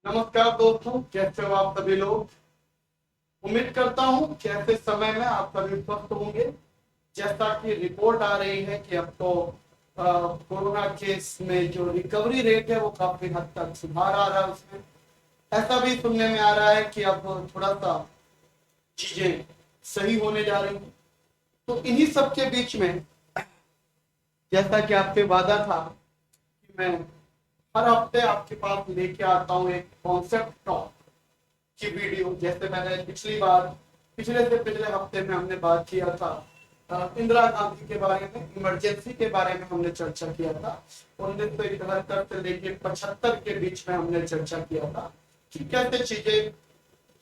नमस्कार दोस्तों, कैसे हो आप सभी लोग। उम्मीद करता हूँ कि ऐसे समय में आप सभी स्वस्थ होंगे। जैसा कि रिपोर्ट आ रही है कि अब तो कोरोना केस में जो रिकवरी रेट है वो काफी हद तक सुधार आ रहा है उसमें। ऐसा भी सुनने में आ रहा है कि अब थोड़ा सा चीजें सही होने जा रही हैं। तो इन्हीं सब के बीच में, जैसा कि आपसे वादा था कि मैं हर हफ्ते आपके पास लेके आता हूँ एक कॉन्सेप्ट टॉक की वीडियो। जैसे मैंने पिछले से पिछले हफ्ते में हमने बात किया था इंदिरा गांधी के बारे में, इमरजेंसी के बारे में हमने चर्चा किया था। 1971 से लेके 75 के बीच में हमने चर्चा किया था कि कैसे चीजें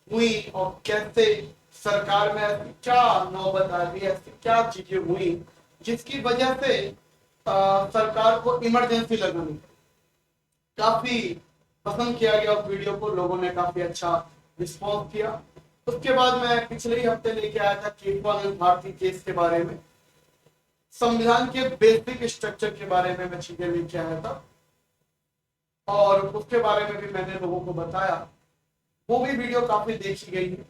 हुई और कैसे सरकार में ऐसी क्या नौबत आ गई, ऐसी क्या चीजें हुई जिसकी वजह से सरकार को इमरजेंसी लगानी। काफी पसंद किया गया उस वीडियो को, लोगों ने काफी अच्छा रिस्पॉन्स किया। उसके बाद मैं पिछले ही हफ्ते लेके आया था केजरीवाल भारती केस के बारे में, संविधान के बेसिक स्ट्रक्चर के बारे में मैं चीजें लेके आया था और उसके बारे में भी मैंने लोगों को बताया। वो भी वीडियो काफी देखी गई है।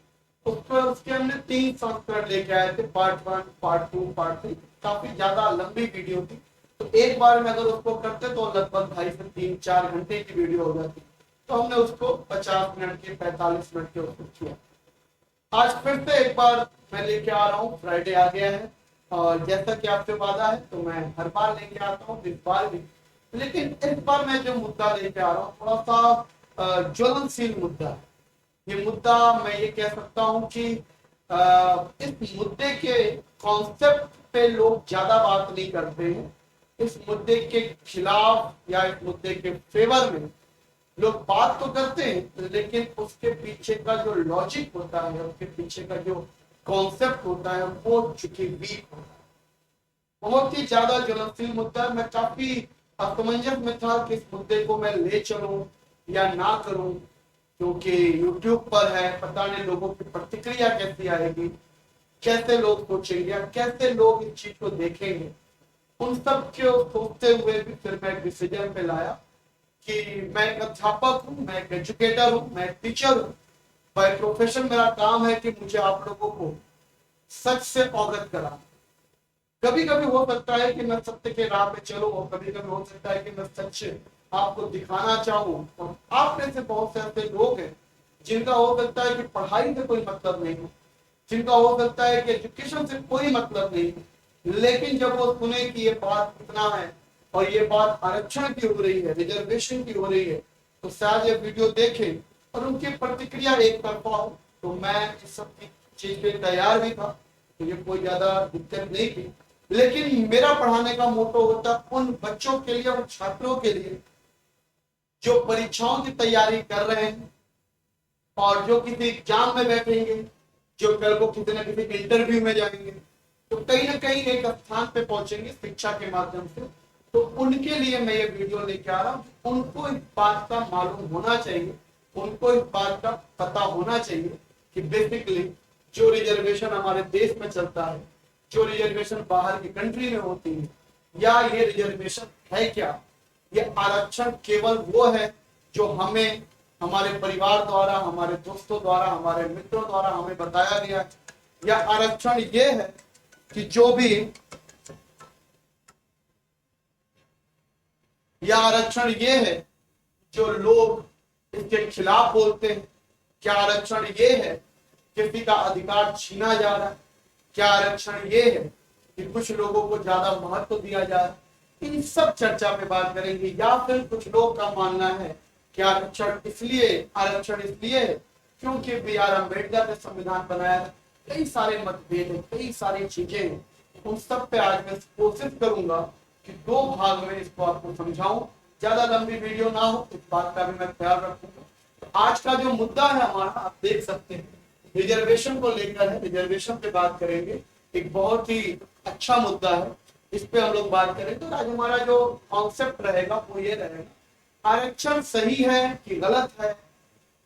उसके हमने 3 संस्करण लेके आए थे, पार्ट 1, पार्ट 2, पार्ट 3। काफी ज्यादा लंबी वीडियो थी, तो एक बार में अगर उसको करते तो लगभग 2.5 से 3-4 घंटे की वीडियो हो जाती। तो हमने उसको 50 मिनट के, 45 मिनट के उसको किया। आज फिर से एक बार मैं लेके आ रहा हूँ, फ्राइडे आ गया है और जैसा कि आपसे वादा है तो मैं हर बार लेके आता हूँ, इस बार भी। लेकिन इस बार मैं जो मुद्दा लेके आ रहा हूँ थोड़ा सा ज्वलनशील मुद्दा है। ये मुद्दा मैं ये कह सकता हूँ कि इस मुद्दे के कॉन्सेप्ट पे लोग ज्यादा बात नहीं करते हैं। इस मुद्दे के खिलाफ या इस मुद्दे के फेवर में लोग बात तो करते हैं, लेकिन उसके पीछे का जो लॉजिक होता है, उसके पीछे का जो कॉन्सेप्ट होता है वो चूंकि वीक होता है। बहुत ही ज्यादा ज्वलनशील मुद्दा है। मैं काफी असमंजस में था कि इस मुद्दे को मैं ले चलूं या ना करूं, क्योंकि YouTube पर है, पता नहीं लोगों की प्रतिक्रिया कैसी आएगी, कैसे लोग सोचेंगे, कैसे लोग इस चीज को देखेंगे। उन सब को सोचते हुए भी फिर मैं एक डिसीजन पे लाया कि मैं एक अध्यापक हूँ, मैं एक एजुकेटर हूँ, मैं एक टीचर हूँ। बाय प्रोफेशन मेरा काम है कि मुझे आप लोगों को सच से अवगत कराना। कभी कभी हो सकता है कि मैं सत्य के राह पे चलूं और कभी कभी हो सकता है कि मैं सच आपको दिखाना चाहूं। और आप में से बहुत से ऐसे लोग हैं जिनका हो सकता है कि पढ़ाई से कोई मतलब नहीं हो, जिनका हो सकता है कि एजुकेशन से कोई मतलब नहीं है, लेकिन जब वो सुने कि ये बात इतना है और ये बात आरक्षण की हो रही है, रिजर्वेशन की हो रही है, तो शायद ये वीडियो देखें और उनकी प्रतिक्रिया एक तरफा हो। तो मैं इस सब की चीज पे तैयार भी था, मुझे कोई ज्यादा दिक्कत नहीं थी। लेकिन मेरा पढ़ाने का मोटो होता उन बच्चों के लिए, उन छात्रों के लिए जो परीक्षाओं की तैयारी कर रहे हैं और जो किसी एग्जाम में बैठेंगे, जो कल को किसी न किसी इंटरव्यू में जाएंगे, तो कहीं ना कहीं एक स्थान पे पहुंचेंगे शिक्षा के माध्यम से। तो उनके लिए मैं ये वीडियो लेके आ रहा हूँ। उनको इस बात का मालूम होना चाहिए, उनको इस बात का पता होना चाहिए कि बेसिकली जो रिजर्वेशन हमारे देश में चलता है, जो रिजर्वेशन बाहर की कंट्री में होती है, या ये रिजर्वेशन है क्या। ये आरक्षण केवल वो है जो हमें हमारे परिवार द्वारा, हमारे दोस्तों द्वारा, हमारे मित्रों द्वारा हमें बताया गया है। या आरक्षण ये है कि जो भी, या आरक्षण ये है जो लोग इसके खिलाफ बोलते हैं। क्या आरक्षण ये है किसी का अधिकार छीना जा रहा है। क्या आरक्षण ये है कि कुछ लोगों को ज्यादा महत्व दिया जा रहा है। इन सब चर्चा पे बात करेंगे। या फिर कुछ लोग का मानना है कि आरक्षण इसलिए है क्योंकि B.R. अम्बेडकर ने संविधान बनाया है। कई सारे मतभेद है, कई सारी चीजें हैं। उन सब पे आज मैं कोशिश करूंगा कि 2 भाग में इसको आपको समझाऊं, ज्यादा लंबी वीडियो ना हो, इस बात का भी मैं ख्याल रखूंगा। तो आज का जो मुद्दा है हमारा, आप देख सकते हैं, रिजर्वेशन को लेकर है। रिजर्वेशन पे बात करेंगे, एक बहुत ही अच्छा मुद्दा है, इस पे हम लोग बात करें। तो आज हमारा जो कॉन्सेप्ट रहेगा वो ये रहेगा, आरक्षण सही है कि गलत है,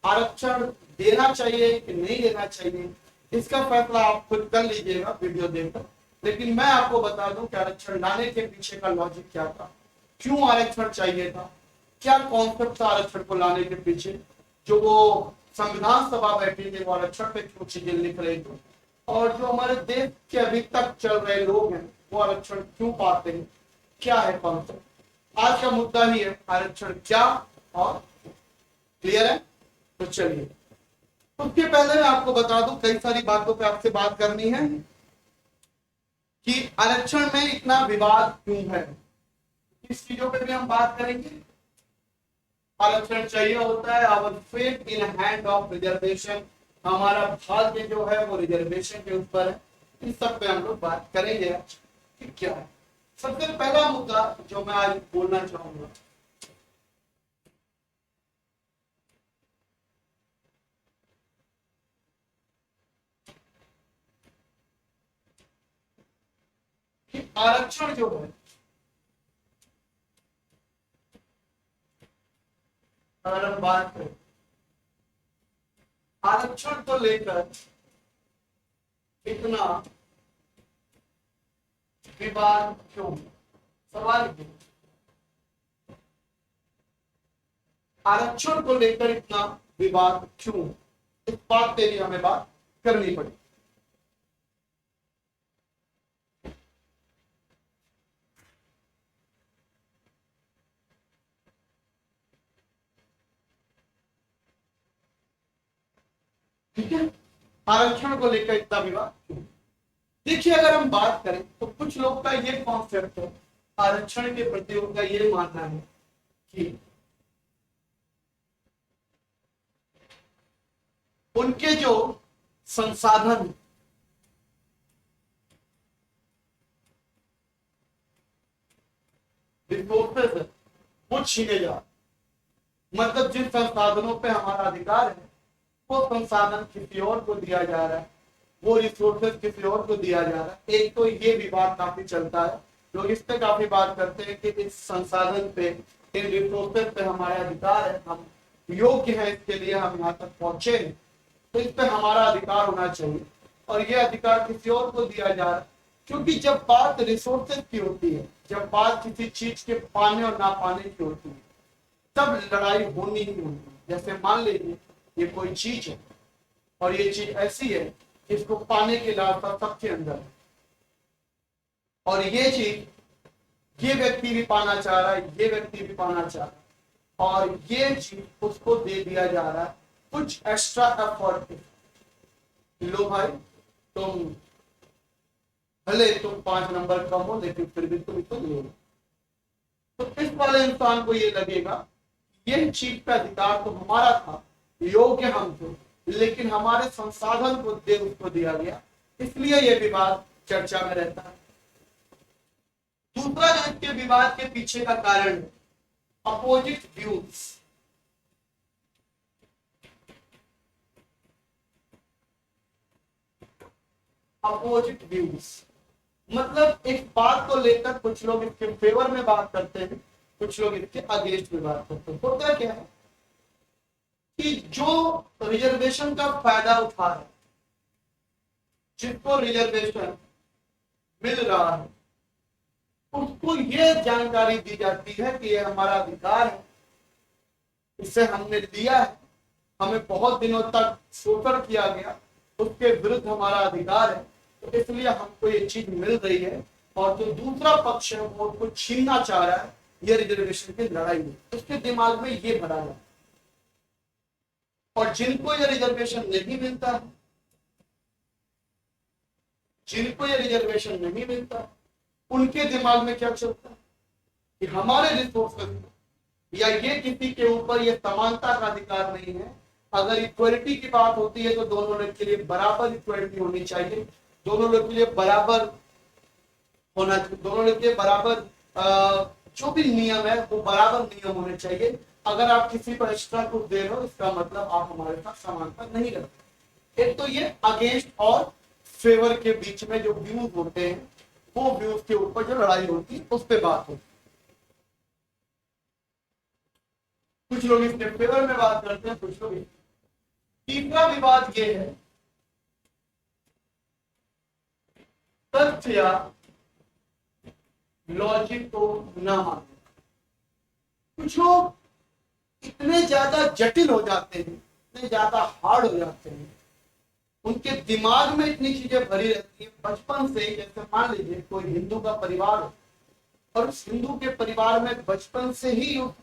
आरक्षण देना चाहिए कि नहीं देना चाहिए, इसका फैसला आप खुद कर लीजिएगा वीडियो देखकर। लेकिन मैं आपको बता दूं कि आरक्षण लाने के पीछे का लॉजिक क्या था, क्यों आरक्षण चाहिए था, क्या कॉन्सेप्ट था आरक्षण को लाने के पीछे। जो वो संविधान सभा बैठी थी वो आरक्षण पे क्यों चीजें लिख रही थी, और जो हमारे देश के अभी तक चल रहे लोग हैं वो आरक्षण क्यों पाते हैं, क्या है कॉन्सेप्ट। आज का मुद्दा ही है आरक्षण क्या और क्लियर है। तो चलिए, उसके पहले मैं आपको बता दूं, कई सारी बातों पे आपसे बात करनी है कि आरक्षण में इतना विवाद क्यों है, किस चीजों पे भी हम बात करेंगे। आरक्षण चाहिए होता है, our fate in hand of reservation, हमारा भाग्य जो है वो रिजर्वेशन के ऊपर है। इन सब पे हम लोग बात करेंगे कि क्या है। सबसे पहला मुद्दा जो मैं आज बोलना चाहूंगा, कि आरक्षण जो है, अगर हम बात करें आरक्षण को लेकर इतना विवाद क्यों, सवाल क्यों, आरक्षण को लेकर इतना विवाद क्यों, इस बात पे भी हमें बात करनी पड़ी। ठीक है, आरक्षण को लेकर इतना विवाद क्यों। देखिए, अगर हम बात करें तो कुछ लोग का ये कॉन्सेप्ट है, आरक्षण के प्रति उनका ये मानना है कि उनके जो संसाधन रिसोर्सेज है वो छीने जा, मतलब जिन संसाधनों पे हमारा अधिकार है वो संसाधन किसी और को दिया जा रहा है, वो रिसोर्सेज किसी और को दिया जा रहा है। एक तो ये विवाद काफी चलता है, लोग इस पे काफी बात करते हैं कि इस संसाधन पे, इन रिसोर्सेज पे हमारा अधिकार है, हम योग्य हैं इसके लिए, हम यहाँ तक पहुंचे हैं, तो इस पे हमारा अधिकार होना चाहिए, और ये अधिकार किसी और को दिया जा रहा है। क्योंकि जब बात रिसोर्सेज की होती है, जब बात किसी चीज के पाने और ना पाने की होती है, तब लड़ाई होनी ही होनी है। जैसे मान लीजिए ये कोई चीज है और ये चीज ऐसी है इसको पाने के लालसा सबके अंदर है, और ये चीज ये व्यक्ति भी पाना चाह रहा है, ये व्यक्ति भी पाना चाह रहा है, और ये चीज उसको दे दिया जा रहा है कुछ एक्स्ट्रा एफर्ट पे। लो भाई, तुम भले तुम 5 नंबर कम हो लेकिन फिर भी तुम इसको लो। तो इस वाले इंसान को ये लगेगा यह चीज का अधिकार तो हमारा था, योग्य हम थे, लेकिन हमारे संसाधन को दे उसको दिया गया, इसलिए यह विवाद चर्चा में रहता है। दूसरा जो इसके विवाद के पीछे का कारण है, अपोजिट व्यूज। अपोजिट व्यूज मतलब एक बात को लेकर कुछ लोग इसके फेवर में बात करते हैं, कुछ लोग इसके अगेंस्ट में बात करते हैं। होता क्या है कि जो रिजर्वेशन का फायदा उठा है, जिसको रिजर्वेशन मिल रहा है, उसको ये जानकारी दी जाती है कि ये हमारा अधिकार है, इसे हमने लिया है, हमें बहुत दिनों तक शोषण किया गया, उसके विरुद्ध हमारा अधिकार है, तो इसलिए हमको ये चीज मिल रही है, और जो दूसरा पक्ष है वो उसको छीनना चाह रहा है, ये रिजर्वेशन की लड़ाई है, उसके दिमाग में ये भरा है। और जिनको ये रिजर्वेशन नहीं मिलता है, जिनको ये रिजर्वेशन नहीं मिलता, उनके दिमाग में क्या चलता है कि हमारे रिसोर्सेज या ये किसी के ऊपर ये समानता का अधिकार नहीं है। अगर इक्वलिटी की बात होती है तो दोनों लोग के लिए बराबर इक्वलिटी होनी चाहिए, दोनों लोग के लिए बराबर होना, दोनों लोग के लिए बराबर जो भी नियम है वो बराबर नियम होने चाहिए। अगर आप किसी पर एक्स्ट्रा कुछ दे रहे हो इसका मतलब आप हमारे साथ समानता नहीं रखते। एक तो ये अगेंस्ट और फेवर के बीच में जो व्यूज होते हैं, वो व्यूज के ऊपर जो लड़ाई होती है उस पर बात होती है। कुछ लोग इसके फेवर में बात करते हैं, कुछ लोग। तीसरा विवाद ये है तथ्य या लॉजिक को न मानना। कुछ लोग इतने ज्यादा जटिल हो जाते हैं, इतने ज्यादा हार्ड हो जाते हैं, उनके दिमाग में इतनी चीजें भरी रहती है बचपन से ही। जैसे मान लीजिए कोई हिंदू का परिवार हो, और उस हिंदू के परिवार में बचपन से ही उस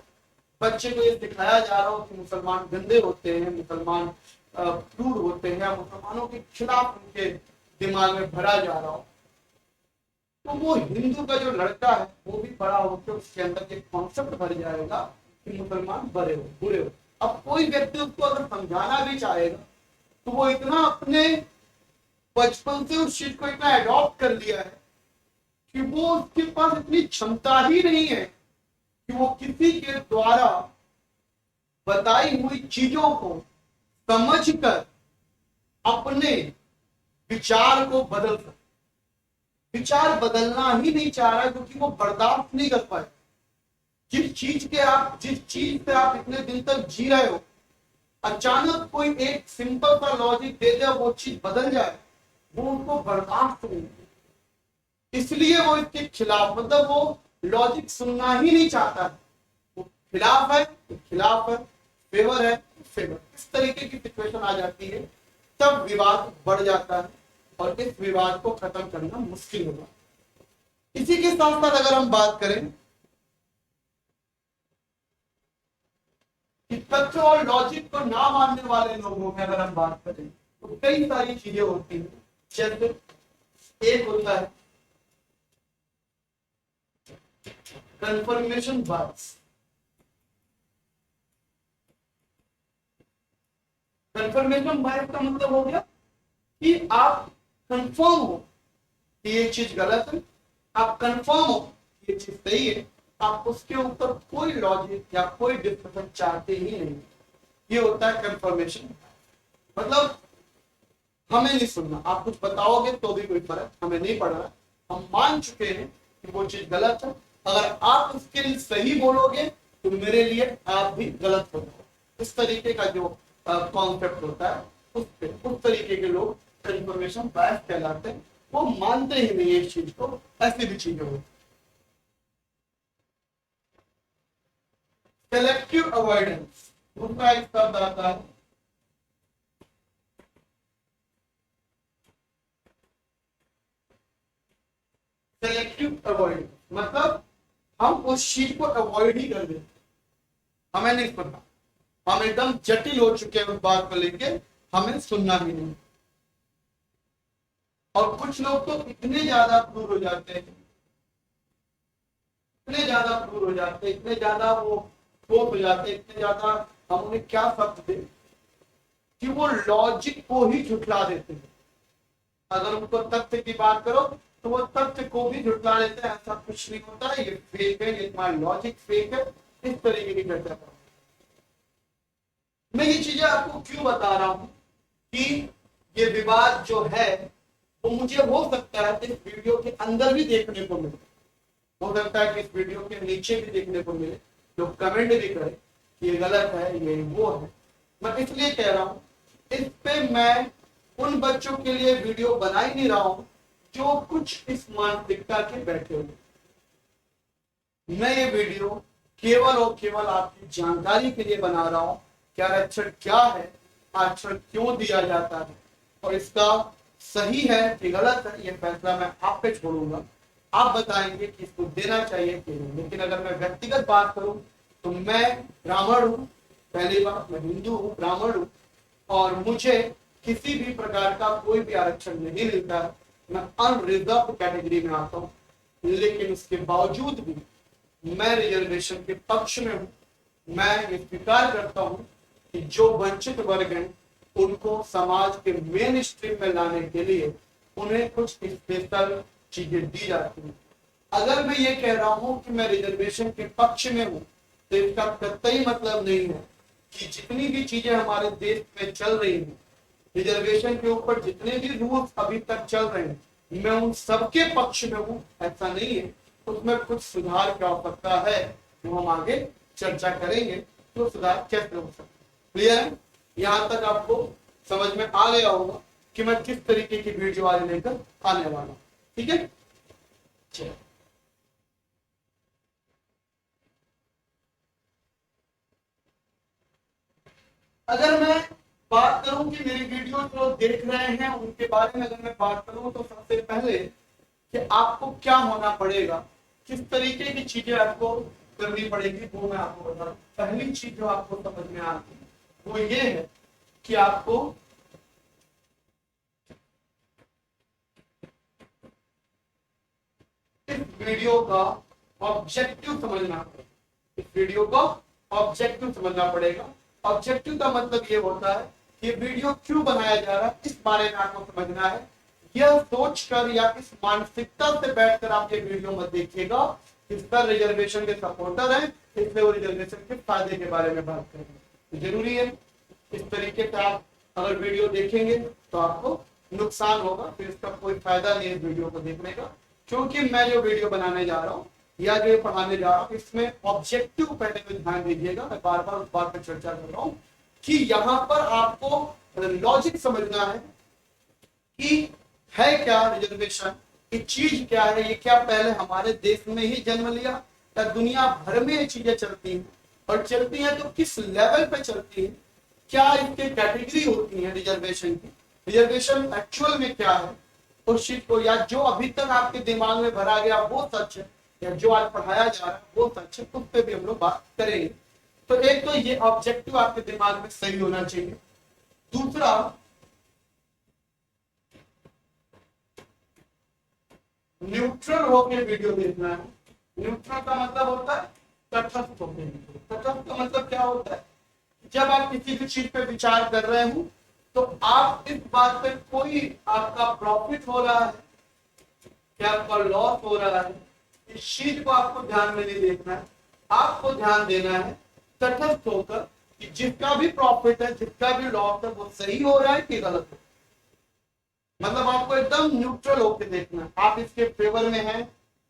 बच्चे को ये सिखाया जा रहा हो कि मुसलमान गंदे होते हैं, मुसलमान क्रूर होते हैं, या मुसलमानों के खिलाफ उनके दिमाग में भरा जा रहा हो, तो वो हिंदू का जो लड़का है वो भी बड़ा होकर उसके अंदर ये कॉन्सेप्ट भर जाएगा कि मुसलमान बुरे हो। अब कोई व्यक्ति उसको अगर समझाना भी चाहेगा तो वो इतना अपने बचपन से उस चीज को इतना अडॉप्ट कर लिया है कि वो उसके पास इतनी क्षमता ही नहीं है कि वो किसी के द्वारा बताई हुई चीजों को समझकर अपने विचार को बदल सके। विचार बदलना ही नहीं चाह रहा है क्योंकि वो बर्दाश्त नहीं कर पाए। जिस चीज से आप इतने दिन तक जी रहे हो, अचानक कोई एक सिंपल सा लॉजिक दे दे वो चीज बदल जाए, वो उनको बर्दाश्त नहीं। इसलिए वो इसके खिलाफ, मतलब वो लॉजिक सुनना ही नहीं चाहता है। वो खिलाफ है तो खिलाफ है, फेवर है तो फेवर। इस तरीके की सिचुएशन आ जाती है, तब विवाद बढ़ जाता है और इस विवाद को खत्म करना मुश्किल होगा। इसी के साथ साथ अगर हम बात करें कि तथ्य और लॉजिक को ना मानने वाले लोगों में अगर हम बात करें तो कई सारी चीजें होती हैं। जैसे एक होता है कंफर्मेशन बायस। कंफर्मेशन बायस का मतलब हो गया कि आप कंफर्म हो कि ये चीज गलत है, आप कंफर्म हो कि ये चीज सही है, आप उसके ऊपर कोई लॉजिक या कोई डिस्कशन चाहते ही नहीं। ये होता है कंफर्मेशन। मतलब हमें नहीं सुनना, आप कुछ बताओगे तो भी कोई फर्क हमें नहीं पड़ रहा, हम मान चुके हैं कि वो चीज गलत है। अगर आप उसके लिए सही बोलोगे तो मेरे लिए आप भी गलत हो जाओ। इस तरीके का जो कॉन्सेप्ट होता है उस तरीके के लोग कंफर्मेशन बायस कहलाते हैं। वो मानते ही नहीं इस चीज को, ऐसी भी चीजें होती। सेलेक्टिव अवॉइडेंस, उसका एक शब्द आता है सेलेक्टिव अवॉइडेंस। मतलब हम उस चीज को अवॉइड ही कर देते, हमें नहीं सुनना, हम एकदम जटिल हो चुके हैं उस बात को लेके, हमें सुनना ही नहीं। और कुछ लोग तो इतने ज्यादा क्रूर हो जाते हैं, इतने ज्यादा क्रूर हो जाते हैं, इतने ज्यादा वो क्रोध हो जाते हैं, इतने ज्यादा हम उन्हें क्या शब्द दें कि वो लॉजिक को ही झुठला देते हैं। अगर उनको तथ्य की बात करो तो वो तथ्य को भी झुठला देते हैं, ऐसा कुछ नहीं होता है, ये फेक है, ये तुम्हारा लॉजिक फेक है। इस तरीके की चर्चा करो। मैं ये चीजें आपको क्यों बता रहा हूं कि ये विवाद जो है वो मुझे हो सकता है इस वीडियो के अंदर भी देखने को मिले, हो सकता है कि इस वीडियो के नीचे भी देखने को मिले, लोग कमेंट भी करें कि ये गलत है, ये वो है। मैं इसलिए कह रहा हूं, इस पे मैं उन बच्चों के लिए वीडियो बना ही नहीं रहा हूं जो कुछ इस मानसिकता के बैठे हुए। मैं ये वीडियो केवल और केवल आपकी जानकारी के लिए बना रहा हूं कि आरक्षण क्या है, आरक्षण क्यों दिया जाता है, और इसका सही है कि गलत है, ये फैसला मैं आप पे छोड़ूंगा। आप बताएंगे कि इसको देना चाहिए कि नहीं। लेकिन अगर मैं व्यक्तिगत बात करूं तो मैं ब्राह्मण हूं, पहली बात मैं हिंदू हूं, ब्राह्मण हूं, और मुझे किसी भी प्रकार का कोई भी आरक्षण नहीं मिलता है। मैं अनरिजर्व कैटेगरी में आता हूँ, लेकिन उसके बावजूद भी मैं रिजर्वेशन के पक्ष में हूँ। मैं ये स्वीकार करता हूँ कि जो वंचित वर्ग हैं उनको समाज के मेन स्ट्रीम में लाने के लिए उन्हें कुछ स्पेशल चीजें दी जाती हैं। अगर मैं ये कह रहा हूँ कि मैं रिजर्वेशन के पक्ष में हूँ तो इसका कतई मतलब नहीं है कि जितनी भी चीजें हमारे देश में चल रही हैं, रिजर्वेशन के ऊपर जितने भी रूल्स अभी तक चल रहे हैं, मैं उन सबके पक्ष में हूँ, ऐसा नहीं है। उसमें कुछ सुधार की आवश्यकता है, जो हम आगे चर्चा करेंगे तो सुधार कैसे हो सकता है। क्लियर है? यहाँ तक आपको समझ में आ गया होगा कि मैं किस तरीके की वीडियो आज लेकर आने वाला हूँ। ठीक है, चलिए। अगर मैं बात करूं कि मेरी वीडियो जो देख रहे हैं उनके बारे में अगर मैं बात करूं तो सबसे पहले कि आपको क्या होना पड़ेगा, किस तरीके की चीजें आपको करनी पड़ेगी, वो मैं आपको बता दूं। पहली चीज जो आपको समझ में आती है वो ये है कि आपको इस वीडियो का ऑब्जेक्टिव समझना पड़ेगा। इस वीडियो को ऑब्जेक्टिव समझना पड़ेगा। ऑब्जेक्टिव का मतलब ये होता है कि वीडियो क्यों बनाया जा रहा है, इस बारे में आपको समझना है। यह सोचकर या इस मानसिकता से बैठकर आप ये वीडियो मत देखिएगा कि सर रिजर्वेशन के सपोर्टर हैं, इसलिए वो रिजर्वेशन के फायदे के बारे में बात करेंगे। तो जरूरी है इस तरीके से आप अगर वीडियो देखेंगे तो आपको नुकसान होगा, फिर इसका कोई फायदा नहीं है वीडियो को देखने का। क्योंकि मैं जो वीडियो बनाने जा रहा हूँ या जो पढ़ाने जा रहा हूँ इसमें ऑब्जेक्टिव पहले में ध्यान दीजिएगा। मैं बार बार उस बात पर चर्चा कर रहा हूँ कि यहाँ पर आपको लॉजिक समझना है कि है क्या रिजर्वेशन, ये चीज क्या है, ये क्या पहले हमारे देश में ही जन्म लिया या दुनिया भर में ये चीजें चलती हैं, और चलती हैं तो किस लेवल पे चलती है, क्या इसके कैटेगरी होती है रिजर्वेशन की, रिजर्वेशन एक्चुअल में क्या है उस चीज को, या जो अभी तक आपके दिमाग में भरा गया वो सच है या जो आज पढ़ाया जा रहा है वो सच है, उस पर भी हम लोग बात करेंगे। तो एक तो ये ऑब्जेक्टिव आपके दिमाग में सही होना चाहिए। दूसरा, न्यूट्रल होकर वीडियो देखना है। न्यूट्रल का मतलब होता है तटस्थ होकर। तटस्थ का मतलब क्या होता है, जब आप किसी भी चीज पे विचार कर रहे हो तो आप इस बात पे कोई आपका प्रॉफिट हो रहा है क्या आपका लॉस हो रहा है, इस चीज को आपको ध्यान में नहीं देखना है। आपको ध्यान देना है तटस्थ होकर कि जिसका भी प्रॉफिट है जिसका भी लॉस है वो सही हो रहा है कि गलत है। मतलब आपको एकदम न्यूट्रल होकर देखना है। आप इसके फेवर में हैं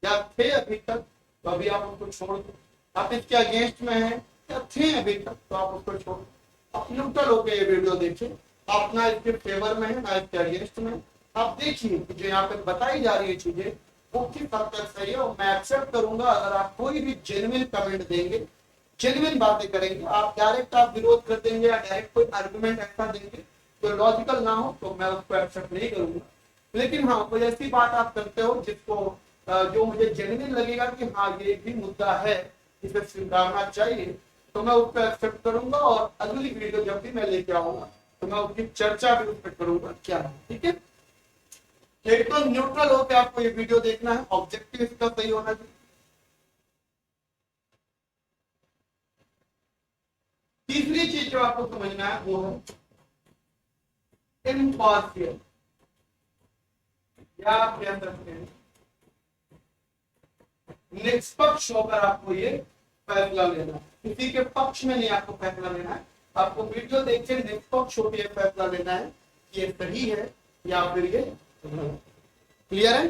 या थे अभी तक तो अभी आप उसको छोड़ दो, आप इसके अगेंस्ट में हैं या थे अभी तक तो आप उसको छोड़ दो। आप न्यूट्रल होकर ये वीडियो देखिए, आप ना इसके फेवर में है ना इसके अगेंस्ट में। आप देखिए कि जो यहाँ पे बताई जा रही है चीजें वो किस हद तक सही है, और मैं एक्सेप्ट करूंगा अगर आप कोई भी जेन्युइन कमेंट देंगे, जेन्युइन बातें करेंगे। आप डायरेक्ट आप विरोध कर देंगे या डायरेक्ट कोई आर्गुमेंट ऐसा देंगे तो लॉजिकल ना हो तो मैं उसको एक्सेप्ट नहीं करूंगा। लेकिन हाँ, कोई ऐसी बात आप करते हो जिसको जो मुझे जेन्युइन लगेगा कि हाँ ये भी मुद्दा है, इसे स्वीकारना चाहिए, तो मैं उसको एक्सेप्ट करूंगा और अगली वीडियो जब भी मैं लेके आऊंगा तो मैं उसकी चर्चा भी उस पर करूंगा क्या है। ठीक है, एक तो न्यूट्रल होकर आपको ये वीडियो देखना है, ऑब्जेक्टिव इसका सही होना चाहिए। तीसरी चीज जो आपको समझना है वो है इम्पार्शियल, या आप कह सकते हैं निष्पक्ष होकर आपको ये फैसला लेना है। किसी के पक्ष में नहीं आपको फैसला लेना है, आपको वीडियो देख के निष्पक्ष होकर ये फैसला लेना है कि ये सही है या फिर ये गलत है। क्लियर है,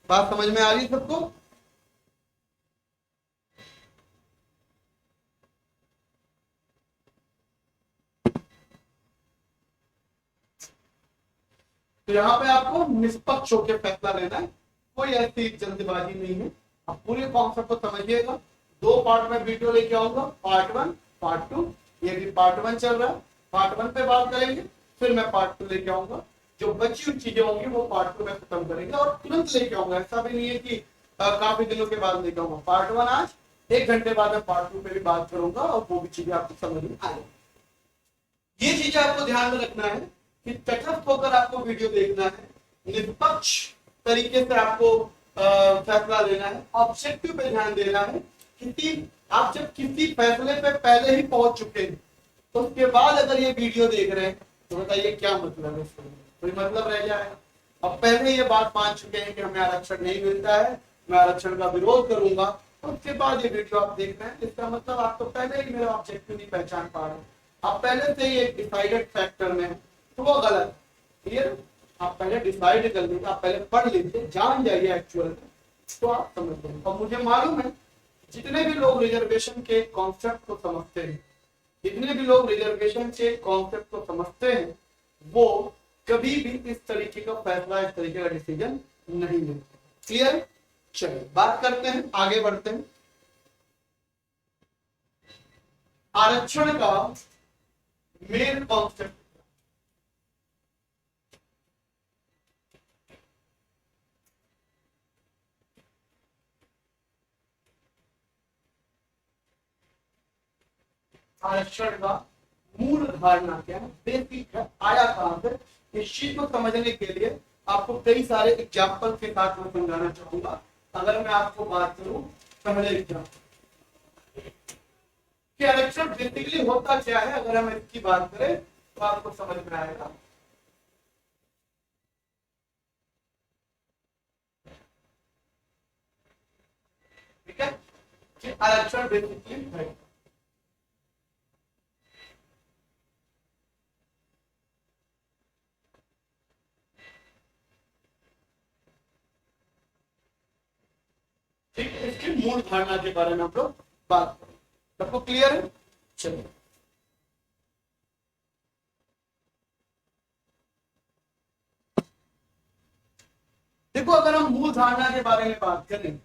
बात समझ में आ रही है सबको? तो यहाँ पे आपको निष्पक्ष होकर फैसला लेना है, कोई ऐसी जल्दबाजी नहीं है। आप पूरे कॉन्सेप्ट को समझिएगा। दो पार्ट में वीडियो लेके आऊंगा, पार्ट 1 पार्ट 2। ये भी पार्ट 1 चल रहा है, पार्ट 1 पे बात करेंगे, फिर मैं पार्ट 2 लेके आऊंगा। जो बची हुई चीजें होंगी वो पार्ट 2 में खत्म करेंगे और तुरंत लेके आऊंगा। ऐसा भी नहीं है कि काफी दिनों के बाद लेके आऊंगा। पार्ट 1 आज, 1 घंटे बाद मैं पार्ट 2 पे भी बात करूंगा और वो भी चीजें आपको समझ में आएगी। ये चीजें आपको ध्यान में रखना है कि तटस्थ होकर आपको वीडियो देखना है, निष्पक्ष तरीके से आपको फैसला लेना है, ऑब्जेक्टिव पे ध्यान देना है। आप जब किसी फैसले पे पहले ही पहुंच चुके हैं तो उसके बाद अगर ये वीडियो देख रहे हैं तो बताइए क्या मतलब है, कोई मतलब रह जाएगा? अब पहले ये बात मान चुके हैं कि हमें आरक्षण नहीं मिलता है, मैं आरक्षण का विरोध करूंगा, तो उसके बाद ये वीडियो आप देख रहे हैं, इसका मतलब आप तो पहले ही मेरा ऑब्जेक्टिव नहीं पहचान पा रहे, आप पहले से ही एक डिसाइडेड फैक्टर में, तो वो गलत। क्लियर, आप पहले डिसाइड कर लीजिए, आप पहले पढ़ लीजिए, जान जाइए एक्चुअल में, तो आप समझ लेंगे। और मुझे मालूम है जितने भी लोग रिजर्वेशन के कॉन्सेप्ट को समझते हैं, जितने भी लोग रिजर्वेशन के कॉन्सेप्ट को समझते हैं, वो कभी भी इस तरीके का फैसला, इस तरीके का डिसीजन नहीं लेते। क्लियर, चलिए बात करते हैं, आगे बढ़ते हैं। आरक्षण का मेल कांस्टेंट आरक्षण का मूल धारणा क्या है, बेसिक है, आया कहां से। इस चीज को समझने के लिए आपको कई सारे एग्जाम्पल के साथ मैं समझाना चाहूंगा। अगर मैं आपको बात करूं पहले एग्जाम्पल कि आरक्षण बेसिकली होता क्या है, अगर हम इसकी बात करें तो आपको समझ में आएगा। ठीक है कि आरक्षण बेसिकली है। ठीक है, इसकी मूल धारणा के बारे में हम लोग बात करें। सबको क्लियर है? चलिए देखो, अगर हम मूल धारणा के बारे में बात करें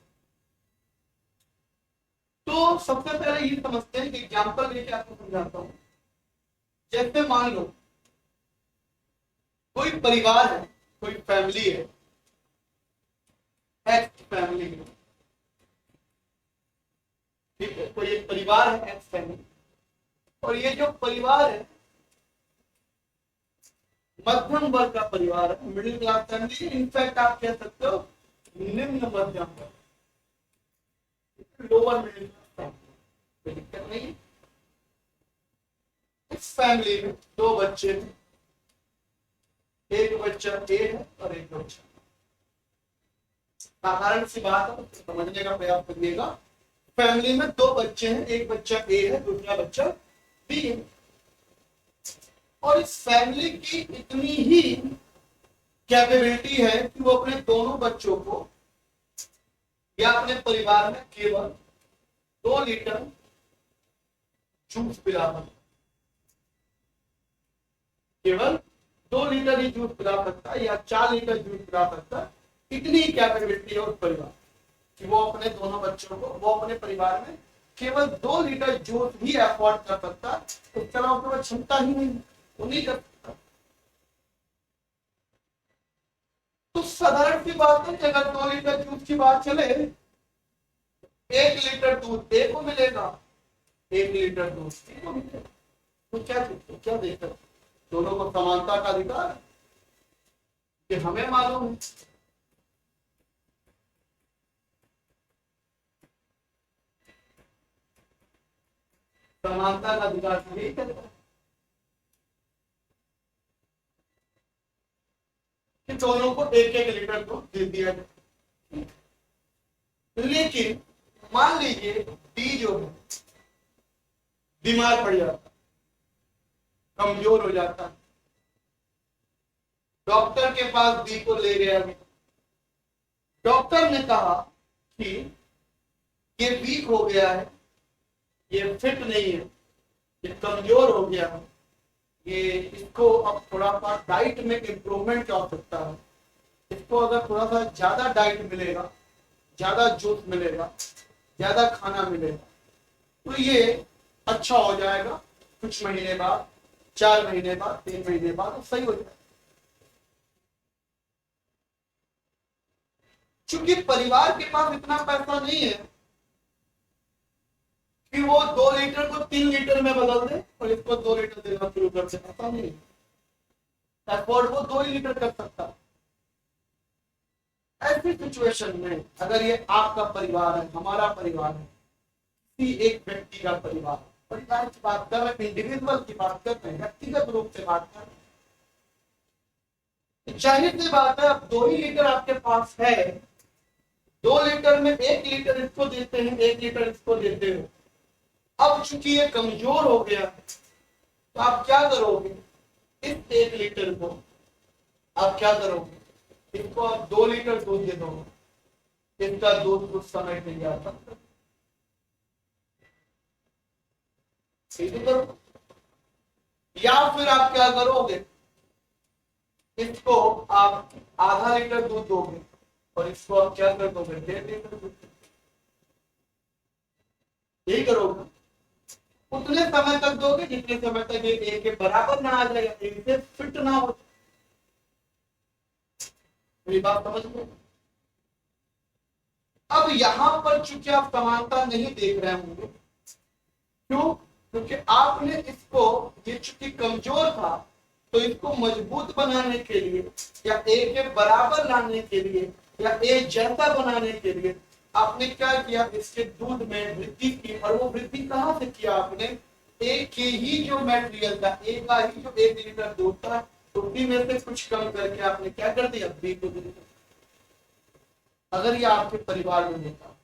तो सबसे पहले ये समझते हैं कि एग्जाम्पल लेके आपको समझाता हूं। जैसे मान लो कोई परिवार है, कोई फैमिली है, एक्स फैमिली है। ठीक है, कोई एक परिवार है एक्स फैमिली, और ये जो परिवार है मध्यम वर्ग का परिवार है, मिडिल क्लास फैमिली। इनफैक्ट आप कह सकते हो निम्न मध्यम वर्ग, लोअर मिडिल क्लास, कोई दिक्कत नहीं है। इस फैमिली में दो बच्चे हैं, एक बच्चा ए है और एक बच्चा। साधारण सी बात है, समझने का प्रयास करिएगा। फैमिली में दो बच्चे हैं, एक बच्चा ए है, दूसरा बच्चा बी है। और इस फैमिली की इतनी ही कैपेबिलिटी है कि वो अपने दोनों बच्चों को या अपने परिवार में केवल 2 लीटर जूस पिला सकता, केवल 2 लीटर ही जूस पिला सकता है या 4 लीटर जूस पिला सकता है। इतनी कैपेबिलिटी है उस परिवार कि वो अपने दोनों बच्चों को, वो अपने परिवार में केवल 2 लीटर जूस ही अफोर्ड कर सकता है। उसके अलावा उसके पास क्षमता ही नहीं, वो नहीं कर सकता। तो साधारण सी बात है कि अगर 2 लीटर जूस की बात चले, 1 लीटर दूध ए को मिलेगा, 1 लीटर दूध सी को मिलेगा। तो क्या देखकर दोनों को समानता का अधिकार है कि हमें मालूम है। समानता का अधिकार तो यही कहता है कि दोनों को 1-1 लीटर दूध दे दिया जाए। लेकिन मान लीजिए डी जो है बीमार पड़ जाता, कमजोर हो जाता, डॉक्टर के पास डी को ले गया। डॉक्टर ने कहा कि ये वीक हो गया है, ये फिट नहीं है, ये कमजोर हो गया है, ये इसको अब थोड़ा सा डाइट में इंप्रूवमेंट की आवश्यकता है। इसको अगर थोड़ा सा ज्यादा डाइट मिलेगा, ज्यादा जूस मिलेगा, ज्यादा खाना मिलेगा तो ये अच्छा हो जाएगा। कुछ महीने बाद, 4 महीने बाद, 3 महीने बाद तो सही हो जाएगा। क्योंकि परिवार के पास इतना पैसा नहीं है कि वो 2 लीटर को 3 लीटर में बदल दे और इसको 2 लीटर देना शुरू कर दे, ऐसा नहीं। एफोर्ड वो 2 ही लीटर कर सकता है। ऐसी सिचुएशन में अगर ये आपका परिवार है, हमारा परिवार है, किसी एक व्यक्ति का परिवार, परिवार की बात कर रहे, इंडिविजुअल की बात करते हैं, व्यक्तिगत रूप से बात कर रहे, जाहिर सी बात है अब 2 ही लीटर आपके पास है, 2 लीटर में 1 लीटर इसको देते हैं, 1 लीटर इसको देते हो। अब चूंकि ये कमजोर हो गया तो आप क्या करोगे, इस 1 लीटर को आप क्या करोगे, इसको आप 2 लीटर दूध दे दोगे, इसका दूध कुछ समय नहीं जाता, करो। या फिर आप क्या करोगे, इसको आप आधा लीटर दूध दोगे और इसको आप क्या कर दोगे, 1.5 लीटर दूध, यही करोगे। उतने समय तक दोगे जितने समय तक ये ए के बराबर ना आ जाएगा, ए से फिट ना हो। मेरी बात समझ में? अब यहां पर चूंकि आप समानता नहीं देख रहे होंगे, क्यों? क्योंकि आपने इसको, ये चूंकि कमजोर था, तो इसको मजबूत बनाने के लिए या ए के बराबर लाने के लिए या ए जैसा बनाने के लिए आपने क्या किया, इसके दूध में वृद्धि की। और वो वृद्धि कहां से किया आपने? ए के ही जो मटेरियल था, ए का ही जो 1 लीटर दूध था, उसी में से कुछ कम करके आपने क्या कर दिया, बी को दे दिया। अगर ये आपके परिवार में होता,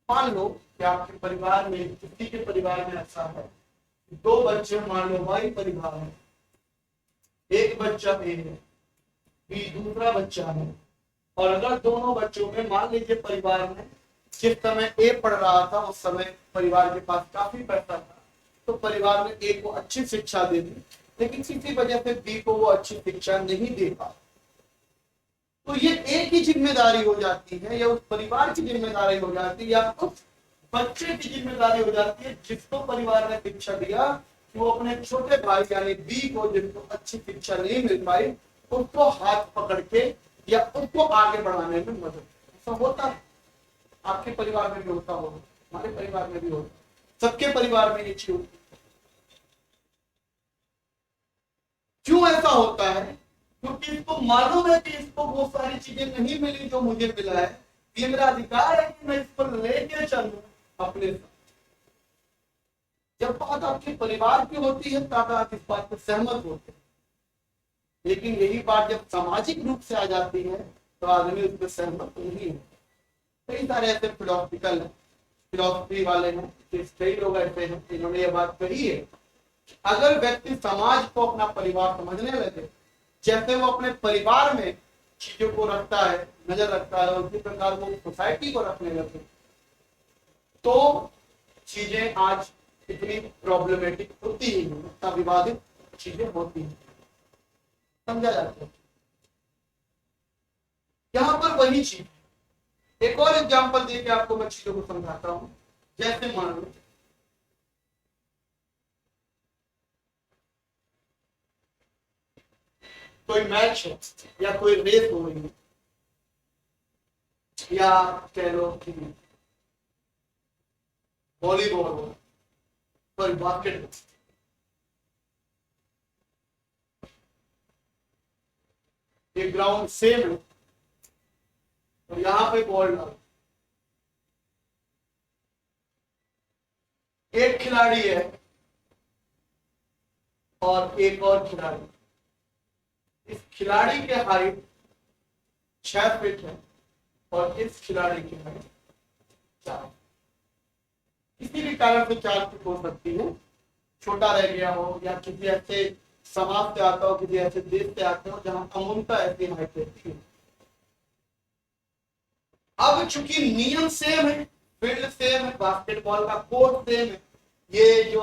मान लो कि आपके परिवार में, किसी के परिवार में ऐसा है, 2 बच्चे, मान लो भाई परिवार है, एक बच्चा ए है, बी दूसरा बच्चा है, और अगर दोनों बच्चों में, मान लीजिए परिवार में जिस समय ए पढ़ रहा था उस समय परिवार के पास काफी पैसा था, तो परिवार ने ए को अच्छी शिक्षा दे दी, लेकिन किसी वजह से बी को वो अच्छी शिक्षा नहीं दे पा, तो ये ए की जिम्मेदारी हो जाती है, या उस परिवार की जिम्मेदारी हो जाती है, या उस बच्चे की जिम्मेदारी हो जाती है जिसको परिवार ने शिक्षा दिया, कि वो अपने छोटे भाई यानी बी को, जिसको अच्छी शिक्षा नहीं मिल पाई, उसको हाथ पकड़ के या उसको आगे बढ़ाने में मदद। ऐसा होता है, आपके परिवार में भी होता होगा, हमारे परिवार में भी होता, सबके परिवार में ये चीज होती। क्यों ऐसा होता है? क्योंकि इसको मालूम है कि इसको वो सारी चीजें नहीं मिली जो मुझे मिला है, ये मेरा अधिकार है कि मैं इसको लेके चलूं अपने साथ। जब बात आपके परिवार की होती है तब आप इस बात पर सहमत होते हैं, लेकिन यही बात जब सामाजिक रूप से आ जाती है तो आदमी उस पर सहमत नहीं है। कई सारे ऐसे फिलोसफी वाले हैं, कई लोग ऐसे हैं जिन्होंने ये बात कही है, अगर व्यक्ति समाज को अपना परिवार समझने लगे, जैसे वो अपने परिवार में चीजों को रखता है, नजर रखता है, उसी प्रकार वो सोसाइटी को रखने लगे, तो चीजें आज इतनी प्रॉब्लमेटिक होती ही नहीं, इतना विवादित चीजें होती हैं, समझा जाता है। यहाँ पर वही चीज, एक और एग्जांपल देके आपको मैं चीजों को समझाता हूं। जैसे मान लो कोई मैच है या कोई रेस हो रही है, या कह लो कि वॉलीबॉल हो, कोई बास्केटबॉल, ये ग्राउंड सेम है और यहाँ पे बॉल डालो, एक खिलाड़ी है और एक और खिलाड़ी, इस खिलाड़ी के हाइट 6 फीट है और इस खिलाड़ी की हाइट 4, किसी भी कारण से 4 फीट हो सकती है, छोटा रह गया हो या किसी ऐसे समाज से आता हो, किसी ऐसे देश से आते हो जहां अमूमता ऐसी हाइट रहती है। अब चूंकि नियम सेम है, फील्ड सेम है, बास्केटबॉल का कोर्ट सेम है, ये जो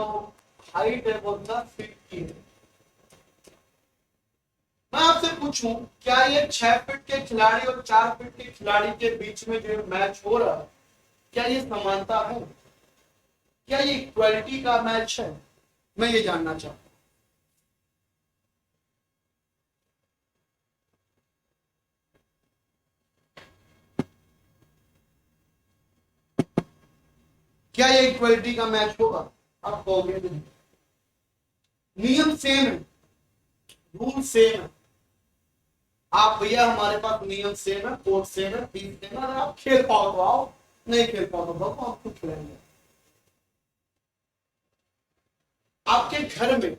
हाइट है वो 10 फीट की है। मैं आपसे पूछूं, क्या ये 6 फीट के खिलाड़ी और 4 फीट के खिलाड़ी के बीच में जो मैच हो रहा है, क्या ये समानता है? क्या ये इक्वालिटी का मैच है? मैं ये जानना चाहता हूं। क्या ये इक्वालिटी का मैच होगा? आप कहोगे नहीं। नियम सेम है, रूल सेम है, आप भैया हमारे पास नियम सेम है, कोर्ट सेम है, फीस सेम है, अगर आप खेल पाओ तो आओ, नहीं खेल पाओ तो बताओ, आप खुद खिलाएंगे। आपके घर में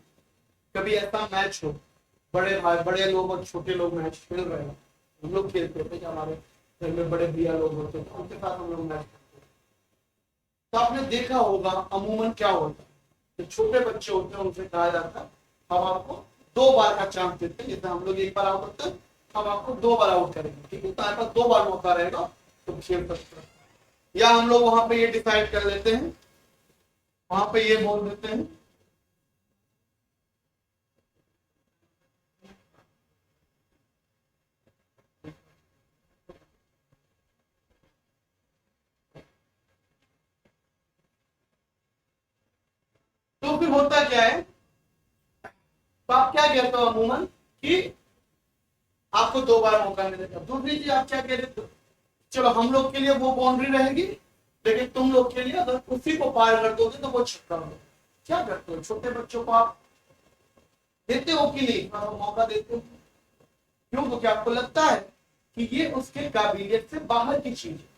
कभी ऐसा मैच हो, बड़े भाई, बड़े लोग और छोटे लोग मैच खेल रहे हैं, हम लोग खेलते थे, हमारे घर में बड़े भैया लोग होते थे, उनके साथ हम लोग मैच खेलते थे, तो आपने देखा होगा अमूमन क्या होता है, जो छोटे बच्चे होते हैं उनसे कहा जाता है हम आपको 2 बार का चांस देते हैं, जैसे हम लोग 1 बार आउट होते हैं, हम आपको 2 बार आउट करेंगे, ठीक है, तो 2 बार मौका रहेगा तो खेल सकते हैं। या हम लोग वहां पे ये डिसाइड कर लेते हैं, वहां पे ये बोल देते हैं फिर होता क्या है, तो आप क्या कहते हो अमूमन कि आपको 2 बार मौका मिलेगा। दूसरी चीज आप क्या कह रहे हो, चलो हम लोग के लिए वो बाउंड्री रहेगी, लेकिन तुम लोग के लिए अगर उसी को पार कर दोगे तो वो छक्का होगा। क्या करते हो, छोटे बच्चों को आप देते हो कि नहीं, मौका देते हो? क्यों? क्योंकि आपको लगता है कि ये उसके काबिलियत से बाहर की चीज है,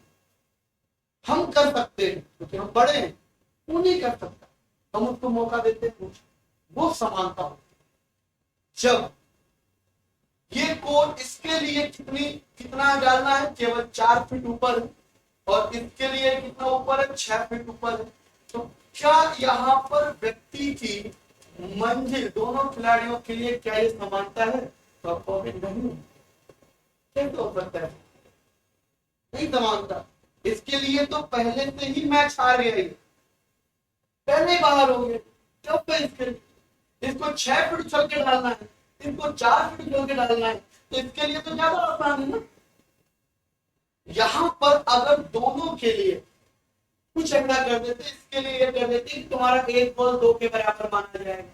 हम कर सकते हैं क्योंकि हम बड़े हैं, वो नहीं कर सकता, हम उसको मौका देते हैं। वो समानता होती है। जब ये कोड इसके लिए कितना डालना है, केवल 4 फीट ऊपर है, और इसके लिए कितना ऊपर है, 6 फीट ऊपर है, तो क्या यहाँ पर व्यक्ति की मंजिल दोनों खिलाड़ियों के लिए क्या ये समानता है? तो आपको नहीं, कैसे हो सकता है? नहीं समानता। इसके लिए तो पहले से ही मैच हार गया, पहले बाहर हो गए। जब तो इसको 6 फीट उछल के डालना है, इनको 4 फीट उछल के डालना है, तो इसके लिए तो ज्यादा आसान है ना। यहां पर अगर दोनों के लिए कुछ ऐसा कर देते, इसके लिए ये कर देते कि तुम्हारा 1 बॉल 2 के बराबर माना जाएगा,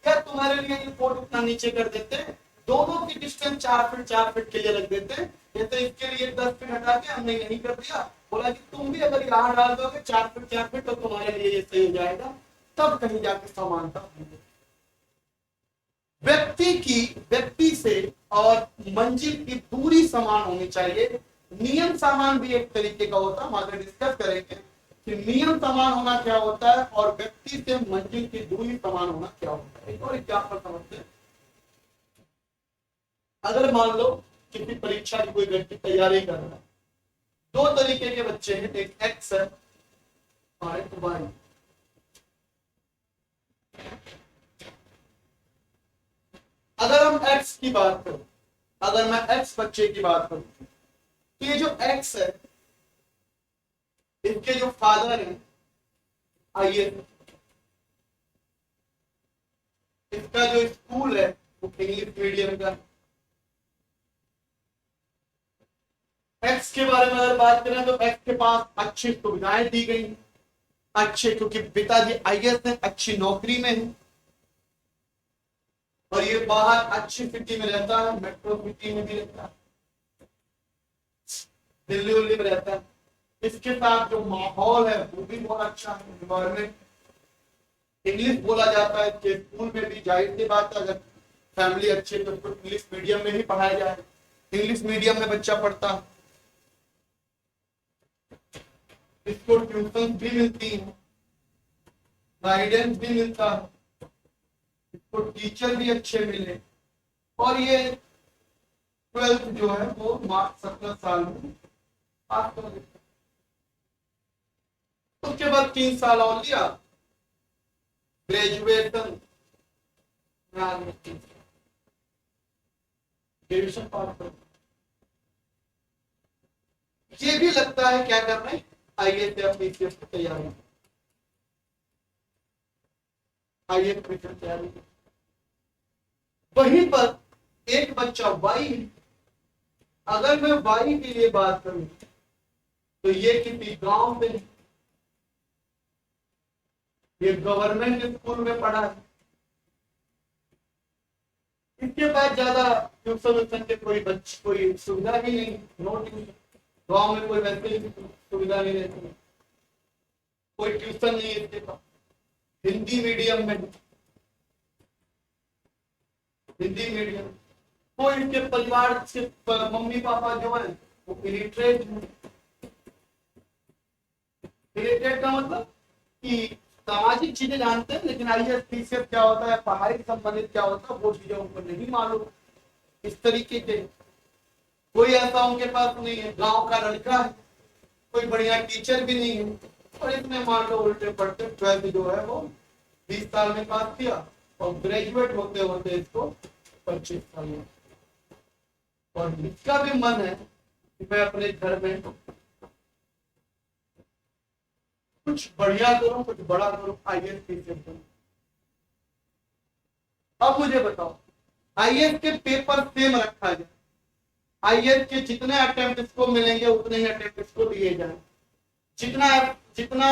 या तुम्हारे लिए ये कोड उतना नीचे कर देते, दोनों की डिस्टेंस 4 फीट के लिए रख देते, जैसे इसके लिए 10 फीट हटा के हमने यही कर दिया, बोला कि तुम भी अगर यहाँ डाल दोगे 4 फीट तो तुम्हारे लिए ये सही हो जाएगा, तब कहीं जाके समानता होगी। व्यक्ति से और मंजिल की दूरी समान होनी चाहिए। नियम समान भी एक तरीके का होता है, हम आगे डिस्कस करेंगे कि नियम समान होना क्या होता है और व्यक्ति से मंजिल की दूरी समान होना क्या होता है। एक और एग्जाम्पल समझते हैं। अगर मान लो किसी परीक्षा की कोई व्यक्ति तैयारी कर रहा है, 2 तरीके के बच्चे हैं, एक एक्स है और एक वाई। अगर हम एक्स की बात करें, अगर मैं एक्स बच्चे की बात करूं, तो ये जो एक्स है, इनके जो फादर हैं, आइए इसका जो स्कूल है वो इंग्लिश मीडियम का। एक्स के बारे में अगर बात करें तो एक्स के पास अच्छी सुविधाएं दी गई, अच्छे, क्योंकि पिताजी आईएएस हैं, अच्छी नौकरी में है, और ये बाहर अच्छी सिटी में रहता है, मेट्रो सिटी में भी रहता है, दिल्ली उल्ली में रहता है। इसके साथ जो माहौल है वो भी बहुत अच्छा है, एनवायरमेंट। इंग्लिश बोला जाता है कि स्कूल में भी, जाहिर सी बात है अगर फैमिली अच्छी है तो उसको इंग्लिश मीडियम में ही पढ़ाया जाए, इंग्लिश मीडियम में बच्चा पढ़ता है। इसको ट्यूशन भी मिलती है, गाइडेंस भी मिलता है, इसको टीचर भी अच्छे मिले, और ये 12th जो है वो मार्च 17 साल में पास कर लेता। उसके बाद 3 साल और लिया, ग्रेजुएशन, ग्रेजुएशन पास कर। ये भी लगता है क्या कर रहे हैं, आईएएस या पीसीएस की तैयारी, आईएएस की तैयारी। वहीं पर एक बच्चा वाई, अगर मैं वाई के लिए बात करूं तो ये किसी गांव में, ये गवर्नमेंट स्कूल में पढ़ा है, इसके बाद ज्यादा ट्यूशन के कोई सुविधा ही नहीं, नो ट्यूशन, गांव में कोई वैसे सुविधा नहीं रहती, कोई ट्यूशन नहीं है इसके पास। हिंदी मीडियम में, हिंदी मीडियम, कोई इनके परिवार से मम्मी पापा जो है वो इलिटरेट है। इलिटरेट का मतलब कि सामाजिक चीजें जानते हैं, लेकिन आईएएस पीसीएस क्या होता है, पढ़ाई से संबंधित क्या होता है, वो चीजें उनको नहीं मालूम। इस तरीके के कोई ऐसा उनके पास नहीं है, गांव का लड़का है, कोई बढ़िया टीचर भी नहीं है, और इसमें मान लो उल्टे पड़ते 12th जो है वो 20 साल में पास किया, और ग्रेजुएट होते होते इसको 25 साल में। और इसका भी मन है कि मैं अपने घर में कुछ बढ़िया करूं, कुछ बड़ा करूं, आईएएस पीसीएस करूं। अब मुझे बताओ, आईएएस के पेपर सेम रखा जाए, आईएएस के जितने अटेम्प्ट इसको मिलेंगे उतने ही अटेम्प्ट इसको दिए जाए, जितना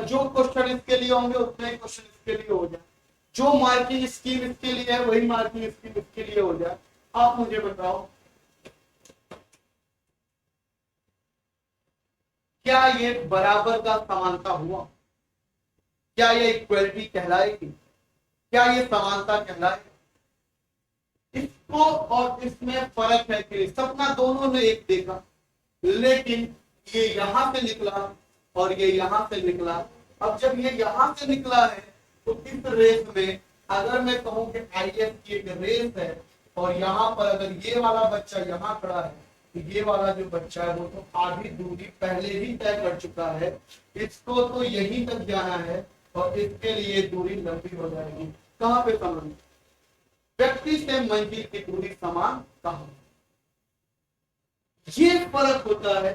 जो क्वेश्चन इसके लिए होंगे उतने क्वेश्चन इसके लिए हो जाए, जो मार्किंग स्कीम इसके लिए है वही मार्किंग स्कीम इसके लिए हो जाए। आप मुझे बताओ क्या ये बराबर का समानता हुआ? क्या ये इक्वलिटी कहलाएगी? क्या ये समानता कहलाएगी? इसको और इसमें फर्क है कि सपना दोनों ने एक देखा, लेकिन ये यहां से निकला और ये यहां से निकला। अब जब ये यहां से निकला है तो इस रेस में अगर मैं कहूं कि आईएएस की एक रेस है और यहाँ पर अगर ये वाला बच्चा यहाँ खड़ा है तो ये वाला जो बच्चा है वो तो आधी दूरी पहले ही तय कर चुका है, इसको तो यहीं तक जाना है और इसके लिए दूरी लंबी हो जाएगी। कहां पे समान? व्यक्ति से मंजिल की दूरी समान कहां? ये फर्क होता है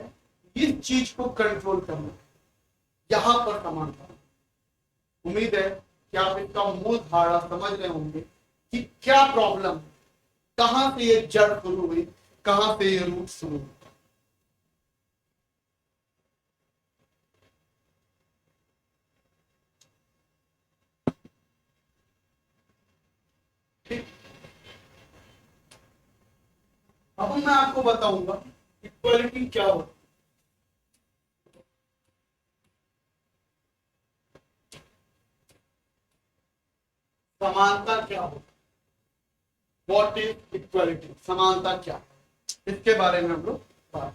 इस चीज को कंट्रोल करना, यहां पर समानता। उम्मीद है कि आप इसका मूल धारा समझ रहे होंगे कि क्या प्रॉब्लम, कहां से ये जड़ शुरू हुई, कहां से ये रूट शुरू हुई। ठीक, अब मैं आपको बताऊंगा इक्वालिटी क्या होती है। समानता क्या हो? What is equality? समानता क्या, इसके बारे में हम लोग बात।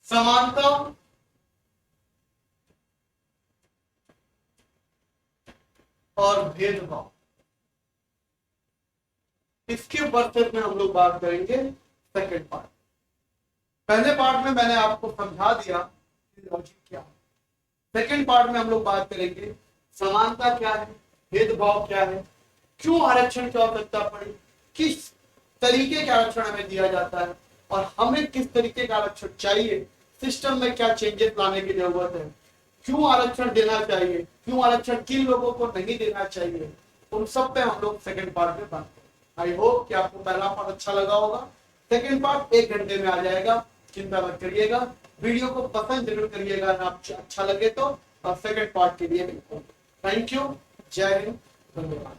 समानता और भेदभाव, इसके वर्सेस में हम लोग बात करेंगे सेकंड पार्ट। पहले पार्ट में मैंने आपको समझा दिया कि लॉजिक क्या है। सेकंड पार्ट में हम लोग बात करेंगे समानता क्या है, भेदभाव क्या है, क्यों आरक्षण की आवश्यकता पड़ी, किस तरीके का आरक्षण हमें दिया जाता है और हमें किस तरीके का आरक्षण चाहिए, सिस्टम में क्या चेंजेस लाने की जरूरत है, क्यों आरक्षण देना चाहिए, क्यों आरक्षण किन लोगों को नहीं देना चाहिए, उन सब पे हम लोग सेकंड पार्ट में बात करेंगे। आई होप कि आपको पहला पार्ट अच्छा लगा होगा। सेकंड पार्ट 1 घंटे में आ जाएगा, चिंता मत करिएगा। वीडियो को पसंद जरूर करिएगा अगर अच्छा लगे तो, और सेकंड पार्ट के लिए थैंक यू। जय हिंद, धन्यवाद।